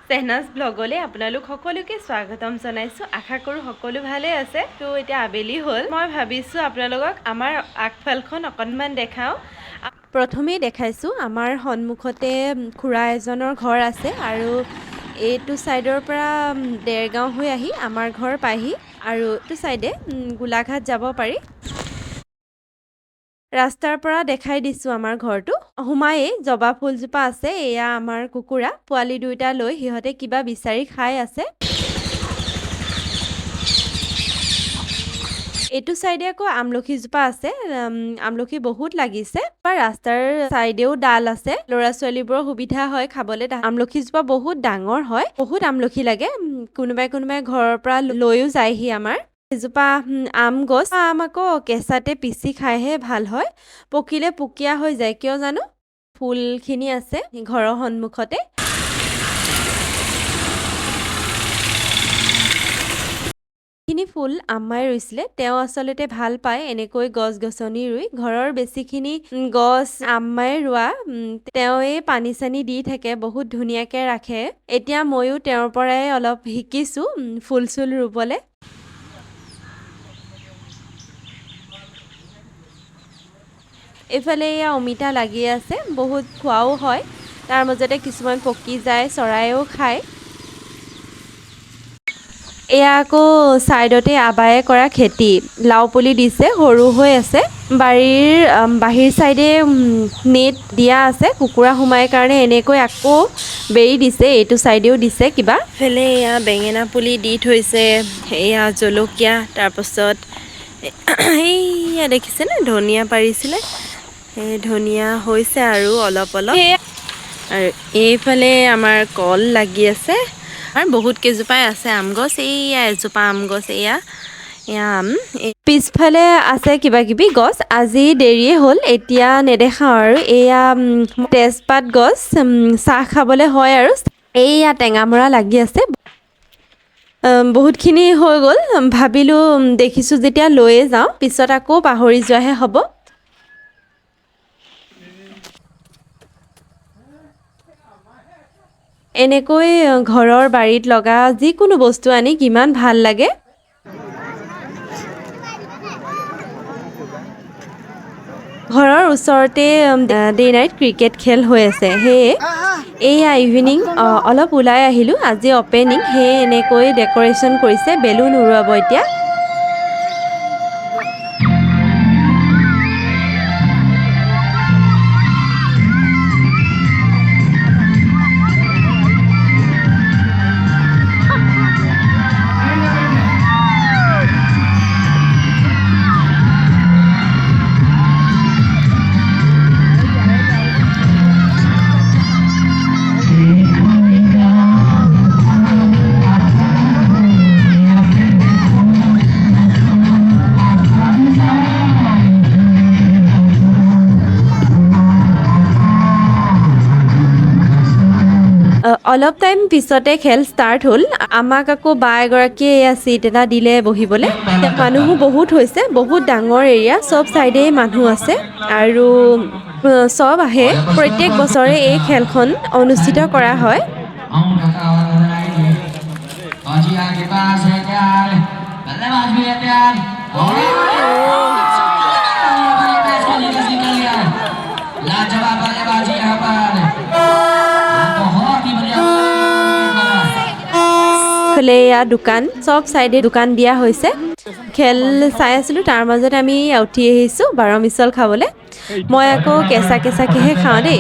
চেহনাজ ব্লগলে আপোনালোক সকলোকে স্বাগতম জনাইছো আশা কৰো সকলো ভালে আছে তো এতিয়া আবেলি হল মই ভাবিছো আপোনালোকক আমাৰ আগফালখন অকনমান দেখাও প্ৰথমে দেখাইছো আমাৰ সন্মুখতে খুৰা এজনৰ ঘৰ আছে আৰু এইটো সাইডৰ পৰা দেৰগাঁও হৈ আহি আমাৰ ঘৰ পাহি আৰু এইটো সাইডে গোলাঘাট যাব পাৰি ৰাস্তাৰ পৰা দেখাই দিছো আমাৰ ঘৰটো হুমায়ে জবা ফুলজোপা আছে এয়া আমাৰ কুকুৰা পোৱালি দুইটা লৈ হিহতে কিবা বিচাৰি খাই আছে এইটো সাইডে আকৌ আমলখিজোপা আছে আমলখি বহুত লাগিছে বা ৰাস্তাৰ সাইডেও ডাল আছে লৰা ছোৱালীবোৰৰ সুবিধা হয় খাবলৈ আমলখিজোপা বহুত ডাঙৰ হয় বহুত আমলখি লাগে কোনোবাই ঘৰৰ পৰা লৈও যায়হি আমাৰ এজোপা আম গছ আম আকৌ কেঁচাতে পিচি খাইহে ভাল হয় পকিলে পুকিয়া হৈ যায় কিয় জানো ফুলখিনি আছে ঘৰৰ সন্মুখতে খিনি ফুল আম্মাই ৰুইছিলে তেওঁ আচলতে ভাল পায় এনেকৈ গছ গছনি ৰুই ঘৰৰ বেছিখিনি গছ আম্মাই ৰোৱা তেওঁৱে পানী চানী দি থাকে বহুত ধুনীয়াকে ৰাখে এতিয়া ময়ো তেওঁৰ পৰাই অলপ শিকিছো ফুল চুল ৰুবলে এফালে এয়া অমিতা লাগি আছে বহুত খোৱাও হয় তাৰ মাজতে কিছুমান পকি যায় চৰাইও খায় এয়া আকৌ সাইডতে আবায়ে কৰা খেতি লাও পুলি দিছে সৰু হৈ আছে বাহিৰ সাইডে নেট দিয়া আছে কুকুৰা হুমাই কাৰণে এনেকৈ আকৌ বেৰি দিছে এইটো সাইডেও দিছে কিবা ফেলে এয়া বেঙেনা পুলি দি থৈছে এয়া জলকীয়া তাৰ পাছত এইয়া দেখিছে নে ধনিয়া পাৰিছিলে এই ধনিয়া হৈছে আৰু অলপ আৰু এইফালে আমাৰ কল লাগি আছে আৰু বহুত কেজোপাই আছে আম গছ এইয়া এজোপা আম গছ এয়া আম পিছফালে আছে কিবা কিবি গছ আজি দেৰিয়ে হ'ল এতিয়া নেদেখাও আৰু এয়া তেজপাত গছ চাহ খাবলে হয় আৰু এইয়া টেঙামৰা লাগি আছে বহুতখিনি হৈ গ'ল ভাবিলো দেখিছো যেতিয়া লৈয়ে যাওঁ পিছত আকৌ পাহৰি যোৱাহে হ'ব এনেকৈ ঘৰৰ বাৰীত লগা যিকোনো বস্তু আনি কিমান ভাল লাগে ঘৰৰ ওচৰতে ডে নাইট ক্ৰিকেট খেল হৈ আছে সেয়ে এইয়া ইভিনিং অলপ ওলাই আহিলো আজি অপেনিং সেয়ে এনেকৈ ডেকৰেশ্যন কৰিছে বেলুন উৰুৱাব এতিয়া অলপ টাইম পিছতে খেল ষ্টাৰ্ট হ'ল আমাক আকৌ বা এগৰাকীয়ে এয়া চিট এটা দিলে বহিবলৈ মানুহো বহুত হৈছে বহুত ডাঙৰ এৰিয়া চব চাইডে মানুহ আছে আৰু চব আহে প্ৰত্যেক বছৰে এই খেলখন অনুষ্ঠিত কৰা হয় এয়া দোকান চব সাইডে দোকান দিয়া হৈছে খেল চাই আছিলো তাৰ মাজত আমি উঠি আহিছো বাৰ মিছল খাবলে মই আকৌ কেঁচা কেঁচাকেহে খাওঁ দেই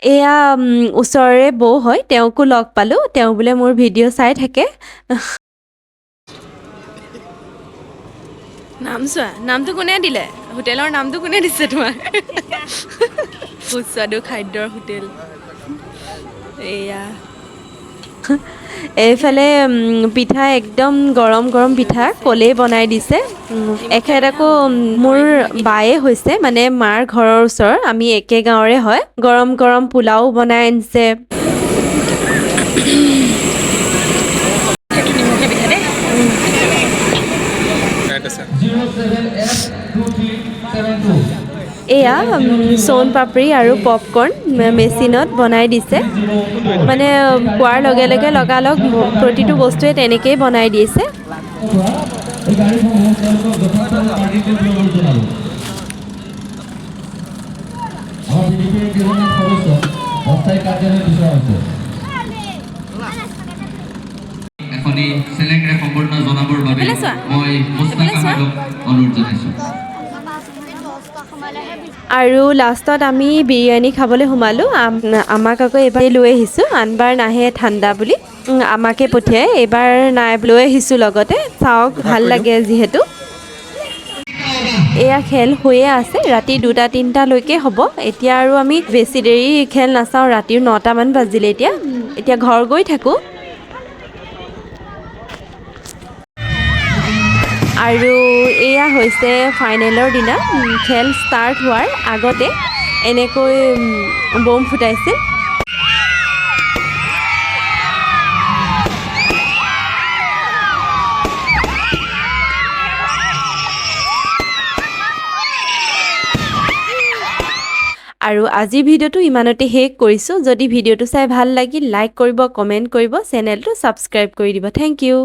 এয়া ওচৰৰে বৌ হয় তেওঁকো লগ পালো তেওঁ বোলে মোৰ ভিডিঅ' চাই থাকে নাম চোৱা নামটো কোনে দিলে হোটেলৰ নামটো কোনে দিছে তোমাৰ সুস্বাদু খাদ্যৰ হোটেল এয়া এইফালে পিঠা একদম গৰম গৰম পিঠা কলেই বনাই দিছে এখেত আকৌ মোৰ বায়ে হৈছে মানে মাৰ ঘৰৰ ওচৰ আমি একে গাঁৱৰে হয় গৰম গৰম পোলাও বনাই আনিছে এয়া সোন পাপৰি আৰু পপকৰ্ন মেচিনত বনাই দিছে মানে কোৱাৰ লগে লগে লগালগ প্ৰতিটো বস্তুৱে তেনেকেই বনাই দিছে এখনি সেলেক্টে সম্পূৰ্ণ জনাবৰ বাবে মই মুস্তাক আহমেদক অনুৰোধ জনাইছো আৰু লাষ্টত আমি বিৰিয়ানী খাবলৈ সোমালো আমাক আকৌ এবাৰ লৈ আহিছোঁ আনবাৰ নাহে ঠাণ্ডা বুলি আমাকে পঠিয়াই এবাৰ নাই লৈ আহিছোঁ লগতে চাওক ভাল লাগে যিহেতু এয়া খেল হৈয়ে আছে ৰাতি 2-3টালৈকে হ'ব এতিয়া আৰু আমি বেছি দেৰি খেল নাচাওঁ ৰাতিৰ 9টামান বাজিলে এতিয়া ঘৰ গৈ থাকোঁ আৰু এয়া হৈছে ফাইনেলৰ দিনা খেল ষ্টাৰ্ট হোৱাৰ আগতে এনেকৈ বম ফুটাইছিল আৰু আজি ভিডিঅ'টো ইমানতে শেষ কৰিছোঁ যদি ভিডিঅ'টো চাই ভাল লাগিল লাইক কৰিব কমেন্ট কৰিব চেনেলটো সাবস্ক্ৰাইব কৰি দিব থ্যাংক ইউ